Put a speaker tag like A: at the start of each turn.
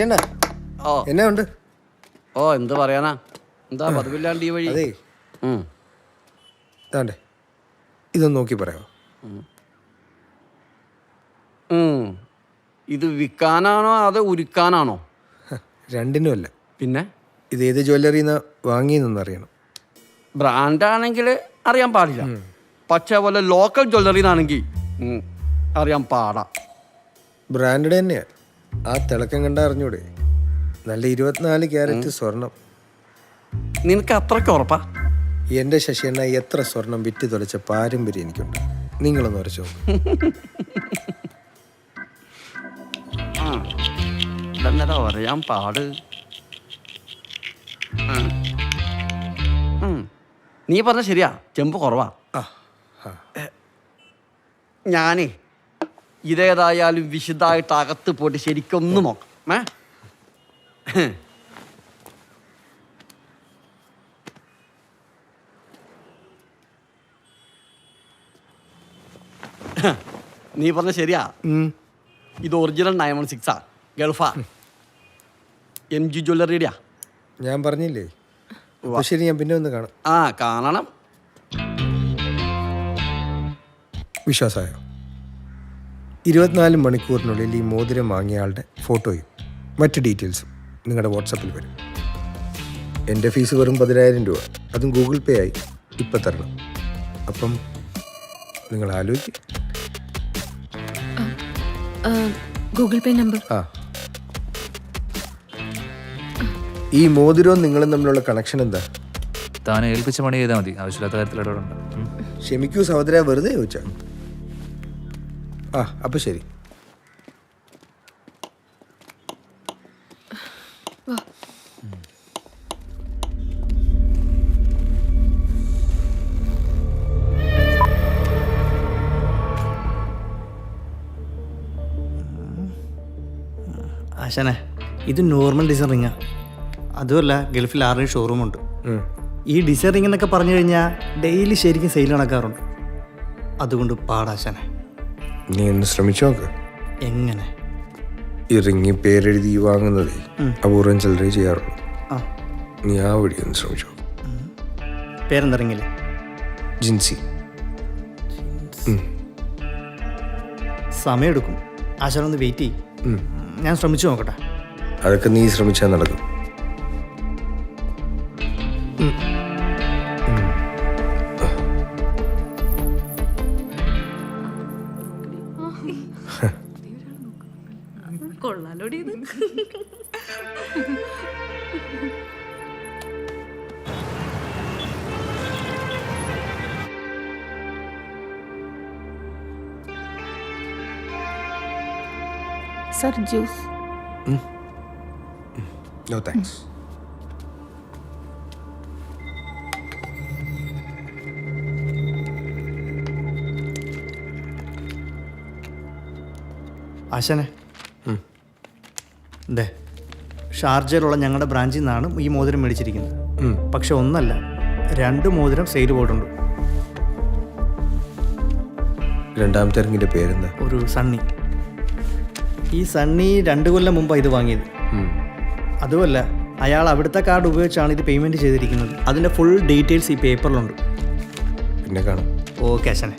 A: ശശിയണ്ണ
B: ഓ
A: എന്നാ ഉണ്ട്?
B: ഓ എന്ത് പറയാനാ, എന്താ പതിവില്ലാണ്ട് ഈ വഴി.
A: അതേ താണ്ടേ ഇതൊന്ന് നോക്കി പറയാമോ?
B: ഇത് വിൽക്കാനാണോ അതോ ഉരുക്കാനാണോ?
A: രണ്ടിനും അല്ല.
B: പിന്നെ
A: ഇത് ഏത് ജ്വല്ലറിന്ന് വാങ്ങിയെന്നൊന്ന് അറിയണം.
B: ബ്രാൻഡാണെങ്കിൽ അറിയാൻ പാടില്ല, പക്ഷേ പോലെ ലോക്കൽ ജ്വല്ലറിന്നാണെങ്കിൽ അറിയാൻ പാടാ.
A: ബ്രാൻഡഡ് തന്നെയാ. ആ തിളക്കം കണ്ടാ അറിഞ്ഞൂടെ? നല്ല 24 ക്യാരറ്റ് സ്വർണം.
B: നിനക്ക് അത്രയ്ക്ക് ഉറപ്പാ?
A: എൻ്റെ ശശിയണ്ണ എത്ര സ്വർണം വിറ്റ് തുലച്ച പാരമ്പര്യം എനിക്കുണ്ട്. നിങ്ങളൊന്ന് ഉറച്ചോ.
B: ഇതെന്നതാ അറിയാൻ പാട്. നീ പറഞ്ഞ ശരിയാ, ചെമ്പ് കുറവാ. ഞാനേ ഇതേതായാലും വിശദമായിട്ട് അകത്ത് പോയിട്ട് ശരിക്കൊന്ന് നോക്കാം. നീ പറഞ്ഞ ശരിയാ, ഇത് ഒറിജിനൽ 916 ഗൾഫാ, MG ജ്വല്ലറിയുടെയാ.
A: ഞാൻ പറഞ്ഞില്ലേ? ശരി, ഞാൻ പിന്നെ ഒന്ന് കാണാം.
B: കാണണം.
A: വിശ്വാസമായോ? 24 മണിക്കൂറിനുള്ളിൽ ഈ മോതിരം വാങ്ങിയ ആളുടെ ഫോട്ടോയും മറ്റ് ഡീറ്റെയിൽസും നിങ്ങളുടെ വാട്സപ്പിൽ വരും. എൻ്റെ ഫീസ് വെറും 10,000 രൂപ. അതും ഗൂഗിൾ പേ ആയി ഇപ്പം തരണം. അപ്പം നിങ്ങൾ ആലോചിക്കും.
C: Google Pay number.
A: ഈ മോതിരവും നിങ്ങളും തമ്മിലുള്ള കണക്ഷൻ എന്താ?
D: താനെ ഏൽപ്പിച്ച പണി ചെയ്താൽ മതി, ആവശ്യമില്ലാത്ത കാര്യത്തിൽ ഇടപെടണ്ട.
A: ക്ഷമിക്കൂ സഹോദര, വെറുതെ ചോദിച്ചാ. അപ്പൊ ശരി.
E: ആശാനെ, ഇത് നോർമൽ ഡിസൈൻ റിങ്ങാ. അതുമല്ല, ഗൾഫിൽ 6 ഷോറൂമുണ്ട്. ഈ ഡിസൈൻ റിംഗ് എന്നൊക്കെ പറഞ്ഞു കഴിഞ്ഞാൽ ഡെയിലി ശരിക്കും സെയിൽ നടക്കാറുണ്ട്. അതുകൊണ്ട് പാടാശാനെ.
A: നീ ഒന്ന് ശ്രമിച്ചു നോക്ക്.
E: എങ്ങനെ?
A: ഈ റിങ്ങി പേരെഴുതി വാങ്ങുന്നതേ അപൂർവം ചിലരെ ചെയ്യാറുള്ളൂ. നീ ആ വഴി ഒന്ന് ശ്രമിച്ചു നോക്ക്.
E: പേരെന്താ റിങ്ങില്ലേ?
A: ജിൻസി.
E: സമയമെടുക്കും ആശാന, ഒന്ന് വെയിറ്റ് ചെയ്യും. ഞാൻ ശ്രമിച്ചു നോക്കട്ടെ.
A: അതൊക്കെ നീ ശ്രമിച്ചാൽ നടക്കും.
C: കൊള്ളാലോടി ഇത്. Sir, juice.
A: No thanks.
E: ആശാനെ, അതെ, ഷാർജയിലുള്ള ഞങ്ങളുടെ ബ്രാഞ്ചിൽ നിന്നാണ് ഈ മോതിരം മേടിച്ചിരിക്കുന്നത്. പക്ഷെ ഒന്നല്ല, 2 മോതിരം സെയിൽ പോയിട്ടുണ്ട്.
A: രണ്ടാമത്തെ റിങ്ങിന്റെ പേരെന്താ?
E: ഒരു സണ്ണി. ഈ സണ്ണി 2 കൊല്ലം മുമ്പാണ് ഇത് വാങ്ങിയത്. അതുമല്ല, അയാൾ അവിടുത്തെ കാർഡ് ഉപയോഗിച്ചാണ് ഇത് പേയ്മെൻറ്റ് ചെയ്തിരിക്കുന്നത്. അതിൻ്റെ ഫുൾ ഡീറ്റെയിൽസ് ഈ പേപ്പറിലുണ്ട്.
A: പിന്നെ കാണാം.
E: ഓക്കെ ആശാനെ.